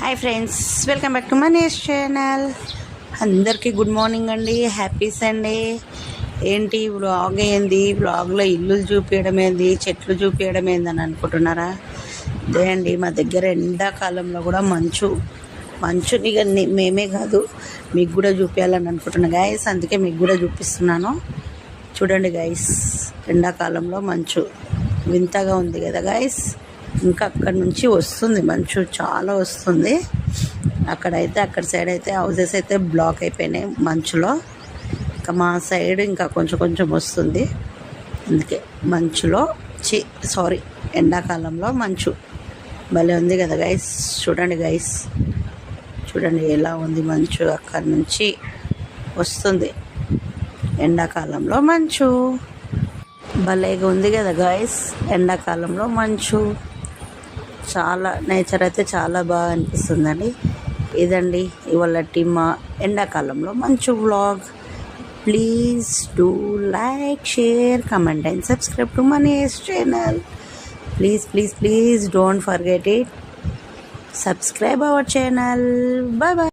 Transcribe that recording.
Hi friends, welcome back to Manish channel. అందరికీ good morning అండి. Happy Sunday. ఏంటి vlog ఏంది, వ్లాగ్లో ఇల్లు చూపించడం ఏంది, చెట్లు చూపించడం ఏందని అనుకుంటున్నారా? అదే అండి, మా దగ్గర ఎండాకాలంలో కూడా మంచుని మేమే కాదు మీకు కూడా చూపించాలని అనుకుంటున్నాను గైస్. అందుకే మీకు కూడా చూపిస్తున్నాను. చూడండి గైస్, ఎండాకాలంలో మంచు వింతగా ఉంది కదా గైస్. ఇంకా అక్కడ నుంచి వస్తుంది మంచు, చాలా వస్తుంది. అక్కడ సైడ్ అయితే హౌసెస్ అయితే బ్లాక్ అయిపోయినాయి మంచులో. ఇంకా మా సైడ్ ఇంకా కొంచెం వస్తుంది. అందుకే ఎండాకాలంలో మంచు భలే ఉంది కదా గైస్. చూడండి గైస్, చూడండి ఎలా ఉంది మంచు. అక్కడ నుంచి వస్తుంది ఎండాకాలంలో మంచు. భలేగా ఉంది కదా గైస్. ఎండాకాలంలో మంచు చాలా నేచర్ అయితే చాలా బాగా అనిపిస్తుందండి. ఇదండి ఇవాళ మా ఎండాకాలంలో మంచు vlog. Please do like, share, comment and subscribe to Manish channel. Please don't forget it. Subscribe our channel. Bye bye.